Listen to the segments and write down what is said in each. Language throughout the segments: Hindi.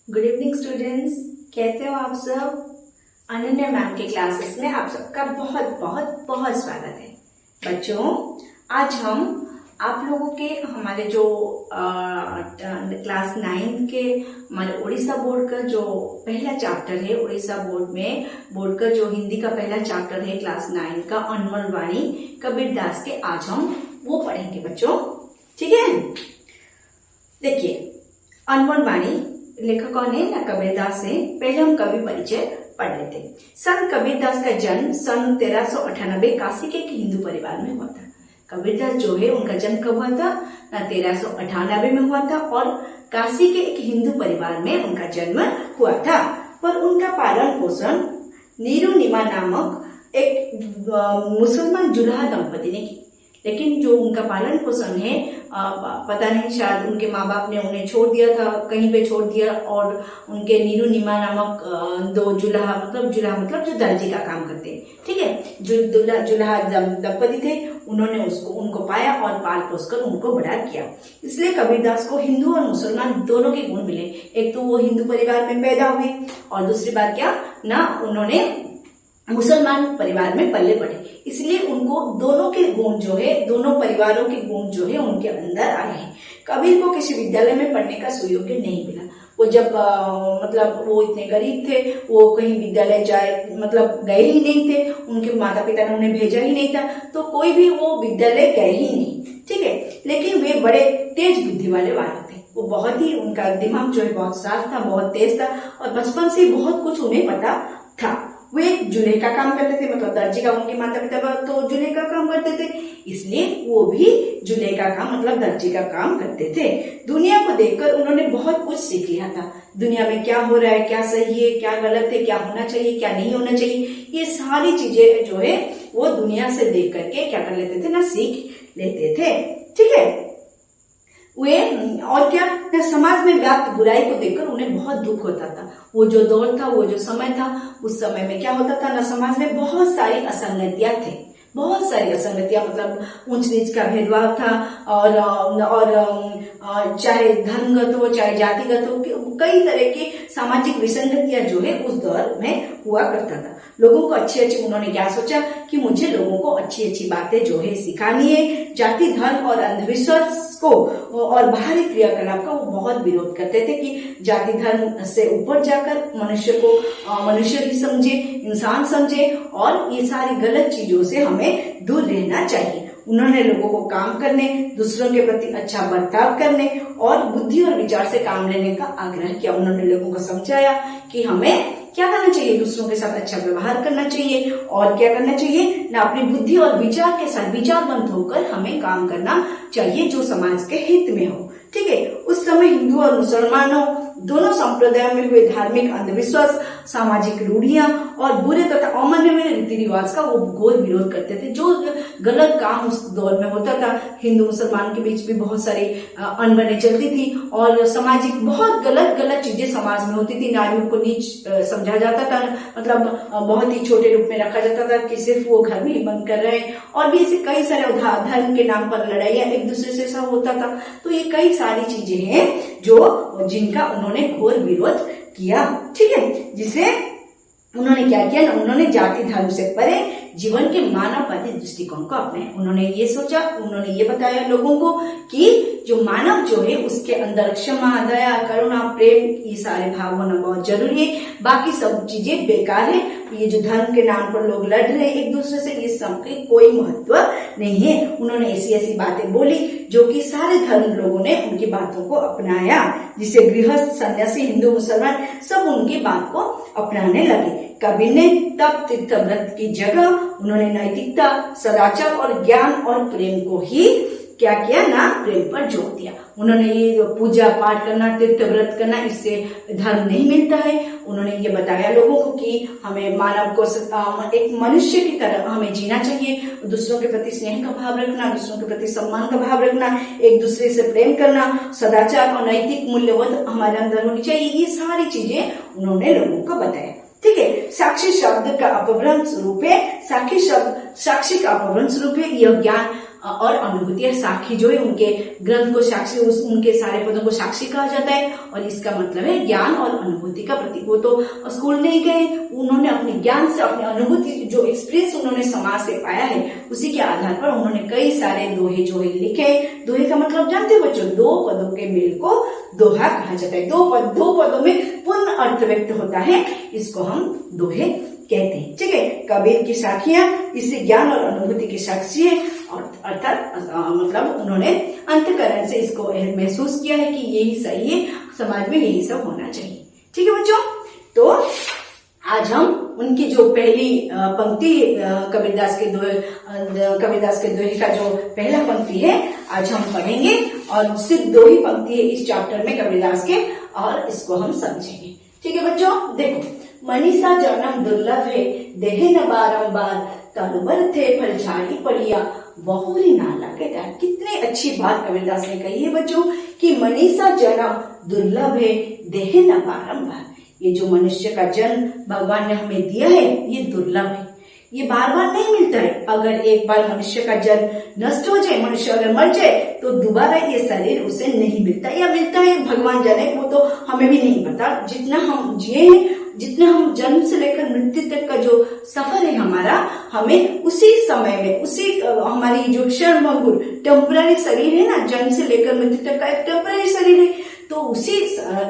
गुड इवनिंग स्टूडेंट्स, कैसे हो आप सब। अनन्या मैम के क्लासेस में आप सबका बहुत बहुत बहुत स्वागत है। बच्चों, आज हम आप लोगों के हमारे जो क्लास 9 के हमारे उड़ीसा बोर्ड का जो पहला चैप्टर है, उड़ीसा बोर्ड का जो हिंदी का पहला चैप्टर है क्लास 9 का अनमोल वाणी कबीर दास के, आज हम वो पढ़ेंगे बच्चों। ठीक है, देखिए अनमोल वाणी लेखक कौन है ना, कबीर दास है। पहले हम कवि परिचय पढ़ लेते। संत कबीर दास का जन्म सन 1398 काशी के एक हिंदू परिवार में हुआ था। कबीर दास जो है उनका जन्म कब हुआ था ना, 1398 में हुआ था और काशी के एक हिंदू परिवार में उनका जन्म हुआ था। पर उनका पालन पोषण नीरू नीमा नामक एक मुसलमान जुल्हा दंपति ने की। लेकिन जो उनका पालन पोषण है, पता नहीं, शायद उनके माँ बाप ने उन्हें छोड़ दिया था, कहीं पे छोड़ दिया, और उनके नीरू नीमा नामक दो जुल्हा मतलब जो दर्जी का काम करते हैं, ठीक है, जो जुल्हा दंपति थे, उन्होंने उनको पाया और पाल पोस कर उनको बड़ा किया। इसलिए कबीरदास को हिंदू और मुसलमान दोनों के गुण मिले। एक तो वो हिंदू परिवार में पैदा हुए और दूसरी बात क्या ना, उन्होंने मुसलमान परिवार में पले बढ़े, इसलिए उनको दोनों के गुण जो है, दोनों परिवारों के गुण जो है उनके अंदर आए हैं। कबीर को किसी विद्यालय में पढ़ने का सुयोग्य नहीं मिला। वो जब मतलब वो इतने गरीब थे, वो कहीं विद्यालय मतलब गए ही नहीं थे, उनके माता पिता ने उन्हें भेजा ही नहीं था, तो कोई भी वो विद्यालय गए ही नहीं, ठीक है। लेकिन वे बड़े तेज बुद्धि वाले बालक थे। वो बहुत ही, उनका दिमाग जो है बहुत साफ था, बहुत तेज था और बचपन से बहुत कुछ उन्हें पता था। वे जुल्हे का काम करते थे, मतलब दर्जी का, उनके माता पिता तो जुल्हे का काम करते थे, इसलिए वो भी जुल्हे का काम मतलब दर्जी का काम करते थे। दुनिया को देखकर उन्होंने बहुत कुछ सीख लिया था। दुनिया में क्या हो रहा है, क्या सही है, क्या गलत है, क्या होना चाहिए, क्या नहीं होना चाहिए, ये सारी चीजें जो है वो दुनिया से देख करके क्या कर लेते थे ना, सीख लेते थे, ठीक है। वे और क्या, समाज में व्याप्त बुराई को देखकर उन्हें बहुत दुख होता था। वो जो दौर था, वो जो समय था, उस समय में क्या होता था ना, समाज में बहुत सारी असंगतियां थे, बहुत सारी असंगतियां, मतलब ऊंच नीच का भेदभाव था और चाहे धर्मगत हो चाहे जातिगत हो, कई तरह की सामाजिक विसंगतियां जो है उस दौर में हुआ करता था। लोगों को अच्छी उन्होंने क्या सोचा कि मुझे लोगों को अच्छी बातें जो है सिखानी है। जाति धर्म और अंधविश्वास को और बाहरी क्रियाकलाप का वो बहुत विरोध करते थे कि जाति धर्म से ऊपर जाकर मनुष्य को मनुष्य ही समझे, इंसान समझे और ये सारी गलत चीजों से हमें दूर रहना चाहिए। उन्होंने लोगों को काम करने, दूसरों के प्रति अच्छा बर्ताव करने और बुद्धि और विचार से काम लेने का आग्रह किया। उन्होंने लोगों को समझाया कि हमें क्या करना चाहिए, दूसरों के साथ अच्छा व्यवहार करना चाहिए और क्या करना चाहिए ना, अपनी बुद्धि और विचार के साथ विचारवंत होकर हमें काम करना चाहिए जो समाज के हित में हो, ठीक है। उस समय हिंदू और मुसलमानों दोनों संप्रदायों में हुए धार्मिक अंधविश्वास, सामाजिक रूढ़ियां और बुरे तथा अमान्य रीति रिवाज का वो घोर विरोध करते थे। जो गलत काम उस दौर में होता था, हिंदू मुसलमान के बीच भी बहुत सारी अनबने चलती थी और सामाजिक बहुत गलत चीजें समाज में होती थी। नारियों को नीच समझा जाता था, मतलब बहुत ही छोटे रूप में रखा जाता था कि सिर्फ वो घर में ही बंद कर रहे हैं, और भी ऐसे कई सारे धर्म के नाम पर लड़ाइयां एक दूसरे से सब होता था। तो ये कई सारी चीजें हैं जिनका उन्होंने घोर विरोध किया, ठीक है। जिसे उन्होंने क्या किया ना, उन्होंने जाति धर्म से परे जीवन के मानववादी दृष्टिकोण को अपनाया। उन्होंने ये सोचा, उन्होंने ये बताया लोगों को कि जो मानव जो है उसके अंदर क्षमा, दया, करुणा, प्रेम, ये सारे भाव होना बहुत जरूरी है, बाकी सब चीजें बेकार है। ये जो धर्म के नाम पर लोग लड़ रहे हैं एक दूसरे से, ये सब के कोई महत्व नहीं है। उन्होंने ऐसी बातें बोली जो कि सारे धर्म लोगों ने उनकी बातों को अपनाया, जिसे गृहस्थ, सन्यासी, हिंदू, मुसलमान सब उनकी बात को अपनाने लगे। कबीर ने तप, तीर्थ, व्रत की जगह उन्होंने नैतिकता, सदाचार और ज्ञान और प्रेम को ही क्या किया ना, प्रेम पर जोर दिया। उन्होंने ये पूजा पाठ करना, तीर्थ व्रत करना, इससे धर्म नहीं मिलता है। उन्होंने ये बताया लोगों को कि हमें मानव को एक मनुष्य की तरह हमें जीना चाहिए, दूसरों के प्रति स्नेह का भाव रखना, दूसरों के प्रति सम्मान का भाव रखना, एक दूसरे से प्रेम करना, सदाचार और नैतिक मूल्यबोध हमारे अंदर होनी चाहिए। ये सारी चीजें उन्होंने लोगों को बताया, ठीक है। साक्षी शब्द का अपभ्रंश रूप है, साक्षी का अपभ्रंश रूप है। यह ज्ञान और अनुभूति साक्षी जो है उनके ग्रंथ को साक्षी, उनके सारे पदों को साक्षी कहा जाता है और इसका मतलब है ज्ञान और अनुभूति का प्रतीक। वो तो स्कूल नहीं गए, उन्होंने अपने ज्ञान से अपनी अनुभूति जो एक्सपीरियंस उन्होंने समाज से पाया है उसी के आधार पर उन्होंने कई सारे दोहे जो है लिखे। दोहे का मतलब जानते हो बच्चों, दो पदों के मेल को दोहा कहा जाता है। दो पदों में पूर्ण अर्थ व्यक्त होता है, इसको हम दोहे कहते हैं। ठीक है, कबीर की साखियां इससे ज्ञान और अनुभूति की साक्षी है और अर्थात मतलब उन्होंने अंतःकरण से इसको महसूस किया है कि यही सही है, समाज में यही सब होना चाहिए। ठीक है बच्चों, तो आज हम उनकी जो पहली पंक्ति कबीरदास के दोहे का जो पहला पंक्ति है आज हम पढ़ेंगे और सिर्फ 2 ही पंक्ति है इस चैप्टर में कबीरदास के और इसको हम समझेंगे। ठीक है बच्चों, देखो, मनीषा जन्म दुर्लभ है, देह न बारंबार, तरुबर थे फल झाड़ी पड़िया, बहुरी ना लागे डार। कितनी अच्छी बात कबीरदास ने कही है बच्चों कि मनीषा जन्म दुर्लभ है, देह न बारंबार। ये जो मनुष्य का जन्म भगवान ने हमें दिया है ये दुर्लभ है, ये बार बार नहीं मिलता है। अगर एक बार मनुष्य का जन्म नष्ट हो जाए, मनुष्य अगर मर जाए तो दोबारा ये शरीर उसे नहीं मिलता, या मिलता है भगवान जाने, वो तो हमें भी नहीं पता। जितना हम जिए हैं, जितना हम जन्म से लेकर मृत्यु तक का जो सफर है हमारा, हमें उसी समय में उसी हमारी जो क्षणभंगुर टेम्पररी शरीर है ना, जन्म से लेकर मृत्यु तक का एक टेम्पररी शरीर है, तो उसी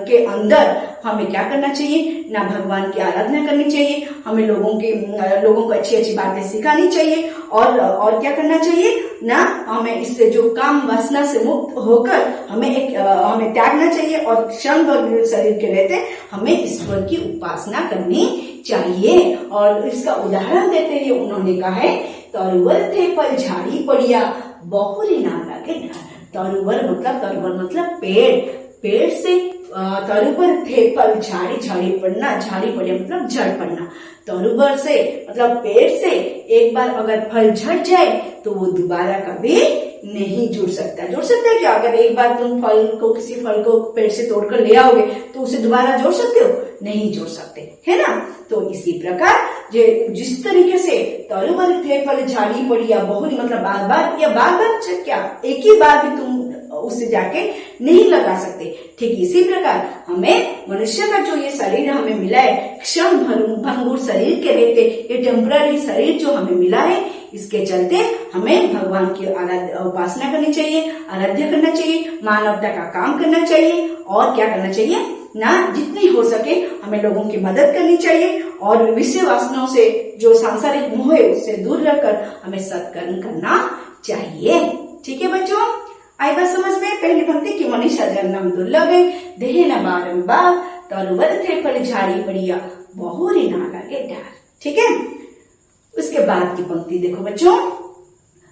के अंदर हमें क्या करना चाहिए ना, भगवान की आराधना करनी चाहिए, हमें लोगों को अच्छी अच्छी बातें सिखानी चाहिए और क्या करना चाहिए ना, हमें इससे जो काम वासना से मुक्त होकर हमें त्यागना चाहिए और क्षण भर शरीर के रहते हमें ईश्वर की उपासना करनी चाहिए। और इसका उदाहरण देते हुए उन्होंने कहा है, तरुवर थे पर झाड़ी पड़िया, बहुरी ना लागे डार। तरुवर मतलब पेड़ से तरुबर थे फल झाड़ी पड़ना, झाड़ी पड़िया मतलब झड़ पड़ना। तरुबर से मतलब पेड़ से एक बार अगर फल झड़ जाए तो वो दोबारा कभी नहीं जुड़ सकता है क्या? अगर एक बार तुम किसी फल को पेड़ से तोड़कर ले आओगे तो उसे दोबारा जोड़ सकते हो? नहीं जोड़ सकते, है ना। तो इसी प्रकार जिस तरीके से तरुबर थे फल झाड़ी पड़िया, बहुरी मतलब बार क्या एक ही बार भी तुम उससे जाके नहीं लगा सकते, ठीक इसी प्रकार हमें मनुष्य का जो ये शरीर हमें मिला है, क्षण भंगुर शरीर के रहते ये टेम्पररी शरीर जो हमें मिला है, इसके चलते हमें भगवान की उपासना करनी चाहिए, आराध्य करना चाहिए, मानवता का काम करना चाहिए और क्या करना चाहिए ना, जितनी हो सके हमें लोगों की मदद करनी चाहिए और विषय वासनाओं से जो सांसारिक मोह है उससे दूर रहकर हमें सत्कर्म करना चाहिए। ठीक है बच्चों, आई बात समझ में? पहली पंक्ति की मनीषा जन्म दुर्लभ है, देह न बारंबार, तरुवर थे फल झाड़ी पड़िया, बहुरी ना लागे डार। ठीक है, उसके बाद की पंक्ति देखो बच्चों,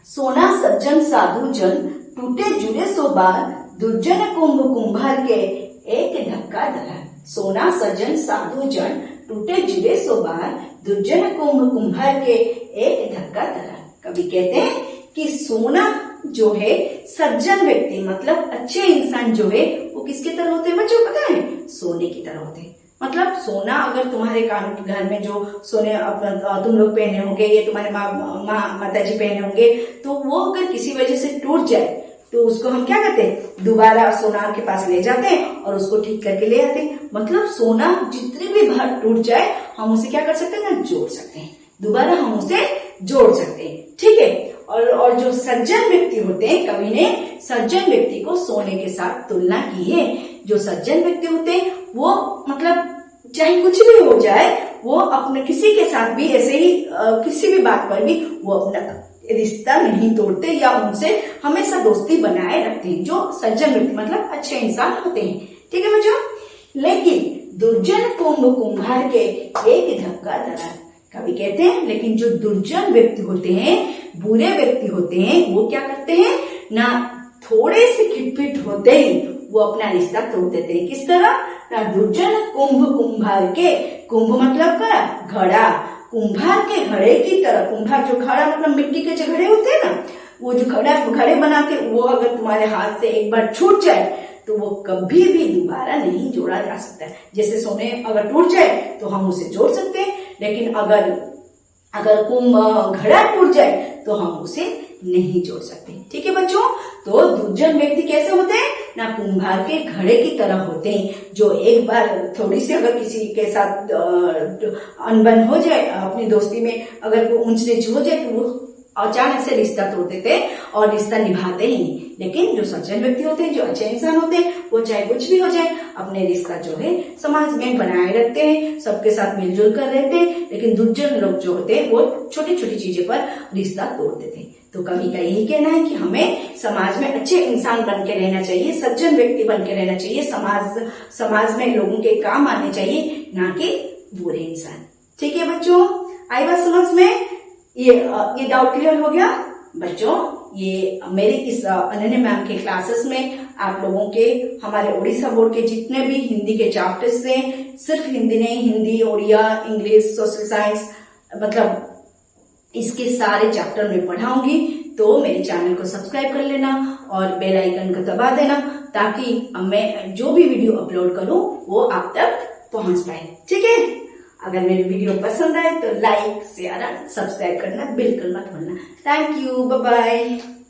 सोना सज्जन साधु जन, टूटे जुड़े सो बार, दुर्जन कुंभ कुंभार के एक धक्का धरा। सोना सज्जन साधु जन, टूटे जुड़े सो बार, दुर्जन कुंभ कुंभार के एक धक्का धरा। कवि कहते हैं कि सोना जो है सज्जन व्यक्ति मतलब अच्छे इंसान जो है वो किसकी तरह होते हैं बच्चों पता है? सोने की तरह होते हैं। मतलब सोना अगर तुम्हारे कान के घर में जो सोने तुम लोग पहने होंगे, ये तुम्हारे माताजी पहने होंगे, तो वो अगर किसी वजह से टूट जाए तो उसको हम क्या करते हैं, दोबारा सोनार के पास ले जाते हैं और उसको ठीक करके ले आते हैं। मतलब सोना जितनी भी बार टूट जाए हम उसे क्या कर सकते हैं ना, जोड़ सकते हैं, दोबारा हम उसे जोड़ सकते हैं। ठीक है, और जो सज्जन व्यक्ति होते हैं, कवि ने सज्जन व्यक्ति को सोने के साथ तुलना की है। जो सज्जन व्यक्ति होते हैं वो मतलब चाहे कुछ भी हो जाए वो अपने किसी के साथ भी ऐसे ही किसी भी बात पर भी वो अपना रिश्ता नहीं तोड़ते या उनसे हमेशा दोस्ती बनाए रखते हैं। जो सज्जन व्यक्ति मतलब अच्छे इंसान होते हैं। ठीक है बच्चों, लेकिन दुर्जन कुंभ कुंभार के एक धक्का धरा। कवि कहते हैं लेकिन जो दुर्जन व्यक्ति होते हैं, बुरे व्यक्ति होते हैं, वो क्या करते हैं ना, थोड़े से खिटपिट होते ही वो अपना रिश्ता तोड़ देते हैं। किस तरह ना, दुर्जन कुंभ कुंभार के, कुंभ मतलब क्या, घड़ा, कुंभार के घड़े की तरह। कुंभार जो घड़ा मतलब मिट्टी के जो घड़े होते हैं ना, वो जो घड़े बनाते, वो अगर तुम्हारे हाथ से एक बार छूट जाए तो वो कभी भी दोबारा नहीं जोड़ा जा सकता है। जैसे सोने अगर टूट जाए तो हम उसे जोड़ सकते हैं, लेकिन अगर घड़ा टूट जाए तो हम उसे नहीं जोड़ सकते। ठीक है बच्चों, तो दुर्जन व्यक्ति कैसे होते हैं ना, कुम्हार के घड़े की तरह होते हैं, जो एक बार थोड़ी सी अगर किसी के साथ अनबन हो जाए, अपनी दोस्ती में अगर वो ऊंच नीच हो जाए तो वो अचानक से रिश्ता तोड़ देते हैं और रिश्ता निभाते ही नहीं। लेकिन जो सज्जन व्यक्ति होते हैं, जो अच्छे इंसान होते हैं, वो चाहे कुछ भी हो जाए अपने रिश्ता जो है समाज में बनाए रखते हैं, सबके साथ मिलजुल कर रहते हैं। लेकिन दुर्जन लोग जो होते हैं वो छोटी छोटी चीजें पर रिश्ता तोड़ देते हैं। तो कवि का यही कहना है कि हमें समाज में अच्छे इंसान बन के रहना चाहिए, सज्जन व्यक्ति बन के रहना चाहिए, समाज में लोगों के काम आने चाहिए, ना कि बुरे इंसान। ठीक है बच्चों, आई बात समझ में? ये डाउट क्लियर हो गया बच्चों? ये मेरी इस अनन्या मैम के क्लासेस में आप लोगों के हमारे उड़ीसा बोर्ड के जितने भी हिंदी के चैप्टर्स हैं, सिर्फ हिंदी नहीं, Hindi, Odia, English, social science, मतलब इसके सारे चैप्टर में पढ़ाऊंगी। तो मेरे चैनल को सब्सक्राइब कर लेना और बेल आइकन को दबा देना, ताकि मैं जो भी वीडियो अपलोड करूं वो आप तक पहुंच पाए। ठीक है, अगर मेरी वीडियो पसंद आए तो लाइक, शेयर, सब्सक्राइब करना बिल्कुल मत भूलना। Thank you, bye bye.